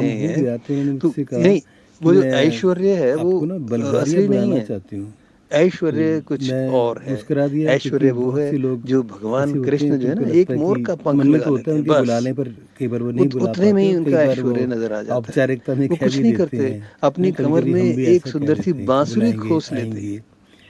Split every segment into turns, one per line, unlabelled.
रहे
हो
हैं,
गया तो उन्होंने
तो
मुझसे कहा
नहीं,
कि
वो जो
मैं
ऐश्वर्य है वो
आपको ना बल्गारिया
असली नहीं
बनाना
है।
चाहती हूँ।
ऐश्वर्य
तो
कुछ
मैं
और है।
मुस्कुरा दिया क्योंकि
ऐश्वर्य वो
बहुत
है
से लोग
जो भगवान
ऐसे होते हैं
कृष्ण
कि
जो है
उनको
ना
लगता
एक
है
मोर
कि
का पंख
मन में तो
लगा
होता
लेते
है
हैं
उनके
बस।
बुलाने पर कई बार वो नहीं बुला
उतने में
पाते
ही
और कई
उनका
बार वो
ऐश्वर्य नज़र आ जाता है।
औपचारिकता में
वो
कह
कुछ
भी
नहीं
देते
करते,
हैं।
अपनी
कभी
कमर
कभी
में
हम भी
एक
ऐसा कह
सुंदर सी
देते हैं कि
बांसुरी
बुलाएंगे
खोस लेते हैं।
आएंगे,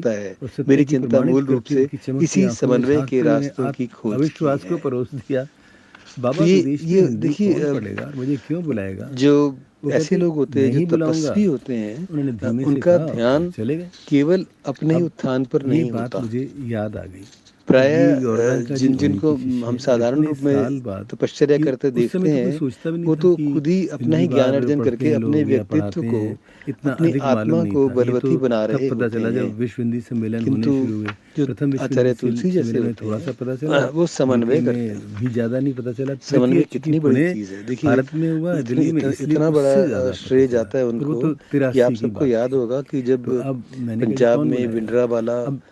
होता है।
और सत्य
मेरी
की
चिंता
प्रमाणित
मूल रूप
करके
से
उनकी चमकती
इसी
आंखों में
समन्वय
झांकते
के
मैंने
रास्तों की खोज
अविश्वास
की
को
है।
परोस दिया।
तो
बाबा विदेश में
ये
हिंदू
देखिए
कौन पढ़ेगा और मुझे क्यों बुलाएगा?
जो
वो
ऐसे
कहते
लोग होते हैं जो
नहीं बुलाऊंगा।
तपस्वी होते हैं,
उन्होंने धीमे से
उनका
कहा और
ध्यान
चले गए।
केवल अपने ही
अब
उत्थान पर
ये
नहीं
बात
होता।
मुझे याद आ गई। अब ये
प्रायः
यॉर्दान का जी वहीं
जिनको
की शिष्य
हम
है और
साधारण
इतने
रूप
साल
में
बाद
तपश्चर्या
कि
करते
उस समय
देखते
तो कोई
हैं,
सोचता भी नहीं
वो
था
तो
कि
खुद ही अपना
जिंदगी
ही ज्ञान
भर
अर्जन
पढ़ते
करके
हैं
अपने
लोग या
व्यक्तित्व
पढ़ाते
को,
हैं, इतना
अपनी
अधिक मालूम
आत्मा
नहीं
को
था। ये
बलवती
तो
बना
तब
रहे
पता
होते
चला
हैं।
जब विश्व हिंदी सम्मेलन होने
किंतु
शुरू हुए।
जो
प्रथम विश्व हिंदी
आचार्य तुलसी जैसे
सम्मेलन में
होते
थोड़ा
हैं,
सा पता चला,
वो
द्वितीय
समन्वय करते
में
हैं।
भी ज़्यादा नहीं पता चला, तृतीय
समन्वय
चूँकि
कितनी बड़ी
पुणे
चीज़ है। देखिए
भारत में हुआ है,
इतनी
दिल्ली में, इसलिए
इतना
उससे
बड़ा
ज़्यादा पता
श्रेय
चला
जाता है
और वो
उनको
तो
कि आप
83 की
सबको
बात
याद
थी।
होगा कि जब
तो अब मैंने कहा जी
पंजाब
कौन
में
बुलाएगा?
भिंडरावाला
अब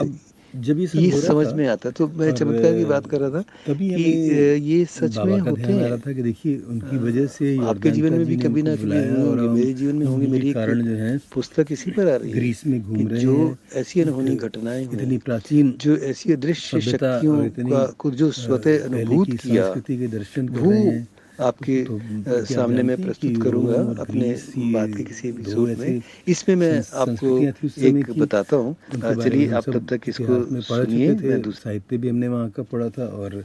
है।
अब जब ये सब
ये
हो रहा
समझ
था
में आता है। तो मैं
और
चमत्कार की बात कर रहा था
तभी
कि
हमें
ये सच में
बाबा का
होते
ध्यान आ
हैं।
रहा था कि देखिए उनकी वजह से
आपके जीवन
योरदानका
में
जी
भी
ने
कभी
हमको
ना कभी
बुलाया
हुए
और
होंगे,
हम
मेरे जीवन में होंगे।
इन्हीं के
मेरी एक
कारण जो है
पुस्तक इसी पर आ रही है
ग्रीस में
कि
घूम रहे
जो
हैं।
ऐसी
एक
अनहोनी घटनाएँ हुईं,
इतनी प्राचीन
जो ऐसी अदृश्य
सभ्यता और
शक्तियों
इतनी
का को जो स्वतः
पहले
अनुभूत
की
किया,
संस्कृति के दर्शन कर रहे
वो
हैं।
आपके
तो क्योंकि आप
सामने मैं
जानते हैं कि
प्रस्तुत करूँगा
रोम और
अपने
ग्रीस
बाद के
ये
किसी
2
एपिसोड में।
ऐसे
इसमें मैं आपको
संस्कृतियाँ थी उस समय
एक
की,
बताता हूँ।
उनके बारे में
चलिए
हम
आप
सब
तब तक इसको
इतिहास में पढ़
सुनिए,
चुके थे,
मैं दूस
साहित्य भी हमने वहाँ का पढ़ा था और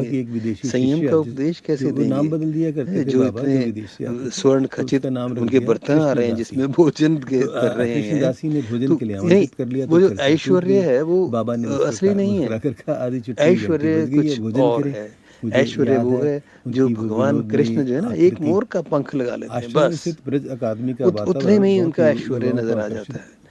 देंगे,
की एक विदेशी
संयम
शिष्य
का
है,
उपदेश कैसे
वो नाम
देंगे?
बदल दिया करते थे
जो
बाबा जो विदेश से आते
इतने
थे,
स्वर्ण
तो
खचित
उसका नाम रख
उनके
दिया
बर्तन आ रहे हैं
कृष्णदासी।
जिसमें भोजन
तो
कर रहे हैं,
कृष्णदासी ने भोजन
तो
के लिए
नहीं,
आमंत्रित कर लिया,
वो
तो
जो
चर्चा टूट
ऐश्वर्य
गई।
है वो
बाबा ने
असली नहीं है।
मुस्कुरा कर कहा आधी चुटकी घंटी
ऐश्वर्य
बज गई है,
कुछ
भोजन
और
करें।
है।
मुझे
ऐश्वर्य
याद
वो
है
है जो
उनकी वो
भगवान
विनोदमयी
कृष्ण जो है ना, एक
आकृति।
मोर का पंख लगा लेते हैं
आश्रम
बस,
स्थित ब्रज अकादमी का
उतने में
वातावरण
ही
बहुत
उनका
ही
ऐश्वर्य
युवाओं को
नजर आ
आकर्षित
जाता है।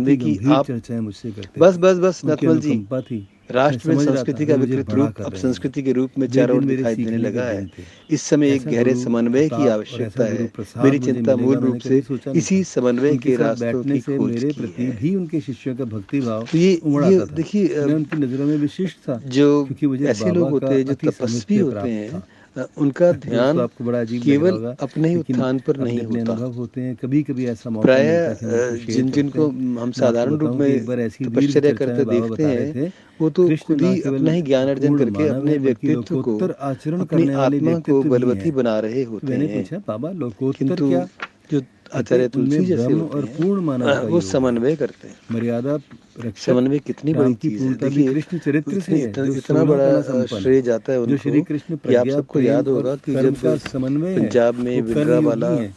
समन्वय की
गंभीर
आप
चर्चाएं मुझसे करते
बस
थे।
बस बस
उनकी
नथमल जी,
अनुकंपा थी। मैं
राष्ट्र में
समझ रहा
संस्कृति
था
का
वे मुझे
विकृत
बड़ा
रूप
कर
अब
रहे हैं।
संस्कृति के रूप में
वे
चारों
दिन
ओर
मेरे
दिखाई देने
सीखने के
लगा है।
दिन थे।
इस समय एक
ऐसा
गहरे
गुरु
समन्वय की
प्रताप और
आवश्यकता
ऐसा गुरु
है।
प्रसाद
मेरी
मुझे
चिंता मूल
मिलेगा
रूप
मैंने
से
कभी सोचा नहीं
इसी
था।
समन्वय
उनके
के
साथ
रास्तों
बैठने
की
से
खोज
मेरे
की
प्रति
है।
भी उनके शिष्यों का भक्ति भाव
तो ये
उमड़
ये
आता था।
देखिए
मैं उनकी नज़रों में विशिष्ट था,
जो
क्योंकि मुझे
ऐसे लोग
बाबा का
होते हैं जो
अति
तपस्वी
सामिप्य
होते
प्राप्त
हैं,
था।
उनका
दोस्तों,
ध्यान
आपको बड़ा अजीब लग रहा
केवल
होगा,
अपने ही
लेकिन
उत्थान पर
अपने
नहीं
अपने
होता।
अनुभव होते हैं। कभी-कभी ऐसा मौका मिलता
प्रायः
है कि हम उनको शेयर
जिन
करते
जिनको
हैं।
हम
मैं आपको
साधारण रूप
बताऊं कि एक
में
बार ऐसी दीर्घ
तपश्चर्या
चर्चा
करते
में बाबा
देखते
बता रहे
हैं,
थे,
वो तो
कृष्ण
खुद
ना
ही
केवल
अपना ही ज्ञान अर्जन
पूर्ण
करके
मानव
अपने
है, बल्कि
व्यक्तित्व को,
लोकोत्तर आचरण
अपनी
करने वाले
आत्मा को
व्यक्तित्व भी
बलवती
हैं।
बना रहे
तो
होते
मैंने
हैं।
पूछा, बाबा लोकोत्तर
किंतु
क्या?
जो
कहते
आचार्य तुलसी
उनमें
जैसे
ब्रह्म
होते
और
हैं,
पूर्ण मानव का
वो
योग है।
समन्वय करते हैं।
मर्यादा रक्षक
समन्वय कितनी बड़ी
राम की
चीज़ है।
पूर्णता भी
देखिए,
कृष्ण चरित्र से
इतनी
है, जो
इतना
16
बड़ा
कला संपन्न है,
श्रेय जाता है
जो
उनको
श्री कृष्ण
कि आप
प्रज्ञा,
सबको
प्रेम
याद
और
होगा कि
कर्म
जब
का समन्वय है।
पंजाब में
वो कर्म योगी
भिंडरावाला
हैं।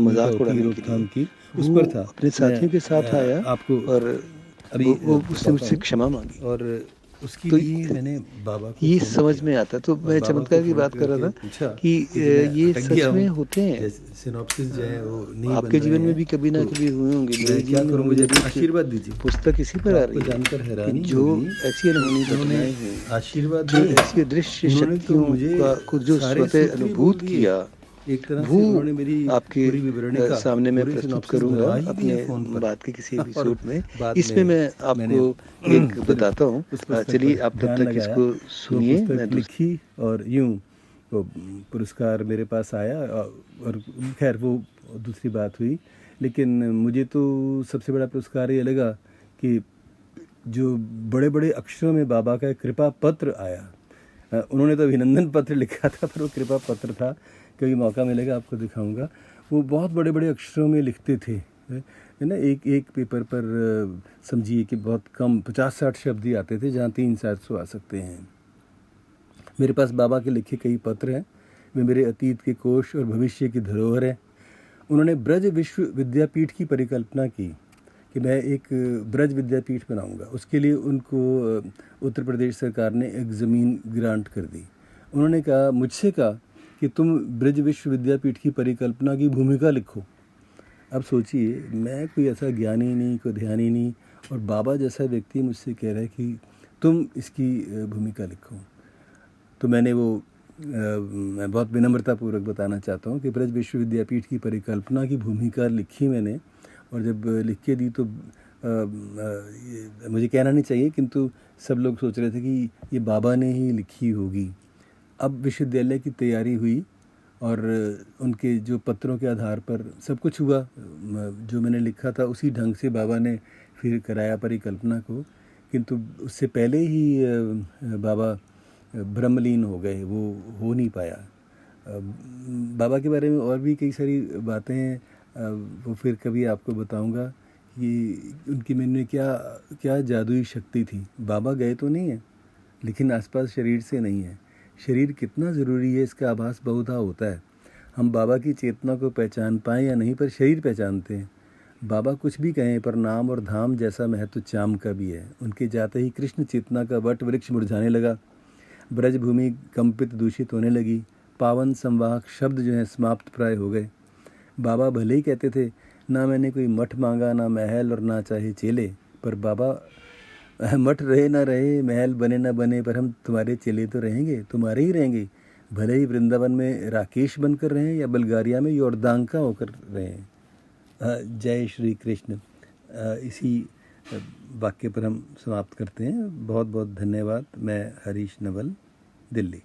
मजाक
होती
उड़ाने के
रोकथाम
लिए
की उस
वो
पर था।
अपने साथियों के साथ
मैं
आया
आपको
और
अभी
वो उसने
बताता
मुझसे
हूँ।
क्षमा मांगी।
और उसके
तो
लिए मैंने बाबा को
ये
फ़ोन
समझ
किया
में आता है। तो
और
मैं
बाबा को
चमत्कार की
फ़ोन
बात कर रहा
करके
था
पूछा
कि
कि मैं
ये
अटक गया
सच में
हूँ,
होते हैं।
जैसे सिनॉप्सिस जो है वो नहीं बन
आपके
रहे
जीवन में
हैं,
भी कभी ना
तो
कभी हुए होंगे, मेरे
मैं क्या
जीवन में
करूँ,
हुए।
मुझे
मेरी एक
आशीर्वाद दीजिए।
पुस्तक इसी
तो
पर आ
आपको
रही है
जानकर
कि
हैरानी
जो
होगी
ऐसी
कि
अनहोनी
उन्होंने
घटनाएं हुई,
आशीर्वाद
जो
नहीं,
ऐसी अदृश्य
उन्होंने तो
शक्तियों
मुझे
का को जो
सारे
स्वतः
सूत्र ही बोल
अनुभूत
दिए।
किया,
एक तरह
वो
से उन्होंने मेरी
आपके
पूरी विवरणी का
सामने मैं
पूरी
प्रस्तुत
सिनॉप्सिस
करूँगा
बनवा ही दिया
अपने
फ़ोन पर।
बात के किसी
और
एपिसोड में।
बाद
इसमें
में
मैं
मैंने
आपको एक
फिर
बताता हूँ।
उस पुस्तक
चलिए
पर
आप तब
ध्यान
तक
लगाया,
इसको
वो
सुनिए,
पुस्तक
मैं
लिखी और यूँ वो पुरस्कार मेरे पास आया। और खैर वो दूसरी बात हुई, लेकिन मुझे तो सबसे बड़ा पुरस्कार ये लगा कि जो बड़े बड़े अक्षरों में बाबा का कृपा पत्र आया। उन्होंने तो अभिनंदन पत्र लिखा था, पर वो कृपा पत्र था। कभी मौका मिलेगा आपको दिखाऊंगा। वो बहुत बड़े बड़े अक्षरों में लिखते थे, है ना। एक एक पेपर पर समझिए कि बहुत कम 50-60 शब्द ही आते थे, जहाँ 300-400 आ सकते हैं। मेरे पास बाबा के लिखे कई पत्र हैं, वे मेरे अतीत के कोश और भविष्य की धरोहर है। उन्होंने ब्रज विश्व विद्यापीठ की परिकल्पना की कि मैं एक ब्रज विद्यापीठ बनाऊंगा। उसके लिए उनको उत्तर प्रदेश सरकार ने एक ज़मीन ग्रांट कर दी। उन्होंने कहा, मुझसे कहा कि तुम ब्रज विश्व विद्यापीठ की परिकल्पना की भूमिका लिखो। अब सोचिए, मैं कोई ऐसा ज्ञानी नहीं, कोई ध्यानी नहीं, और बाबा जैसा व्यक्ति मुझसे कह रहा है कि तुम इसकी भूमिका लिखो। तो मैंने वो मैं बहुत विनम्रतापूर्वक बताना चाहता हूँ कि ब्रज विश्व विद्यापीठ की परिकल्पना की भूमिका लिखी मैंने, और जब लिख के दी तो मुझे कहना नहीं चाहिए, किंतु सब लोग सोच रहे थे कि ये बाबा ने ही लिखी होगी। अब विश्वविद्यालय की तैयारी हुई और उनके जो पत्रों के आधार पर सब कुछ हुआ। जो मैंने लिखा था उसी ढंग से बाबा ने फिर कराया परिकल्पना को, किंतु उससे पहले ही बाबा ब्रह्मलीन हो गए, वो हो नहीं पाया। बाबा के बारे में और भी कई सारी बातें हैं, वो फिर कभी आपको बताऊंगा कि उनकी मन में क्या क्या जादुई शक्ति थी। बाबा गए तो नहीं है, लेकिन आसपास शरीर से नहीं है। शरीर कितना ज़रूरी है इसका आभास बहुधा होता है। हम बाबा की चेतना को पहचान पाएँ या नहीं, पर शरीर पहचानते हैं। बाबा कुछ भी कहें, पर नाम और धाम जैसा महत्व चाम का भी है। उनके जाते ही कृष्ण चेतना का वट वृक्ष मुरझाने लगा, ब्रजभूमि कंपित दूषित होने लगी, पावन संवाहक शब्द जो हैं समाप्त प्राय हो गए। बाबा भले ही कहते थे, ना मैंने कोई मठ मांगा, ना महल और ना चाहे चेले, पर बाबा मठ रहे ना रहे, महल बने ना बने, पर हम तुम्हारे चेले तो रहेंगे, तुम्हारे ही रहेंगे। भले ही वृंदावन में राकेश बनकर रहें या बल्गारिया में योर्दांका होकर रहें। जय श्री कृष्ण। इसी वाक्य पर हम समाप्त करते हैं। बहुत बहुत धन्यवाद। मैं हरीश नवल, दिल्ली।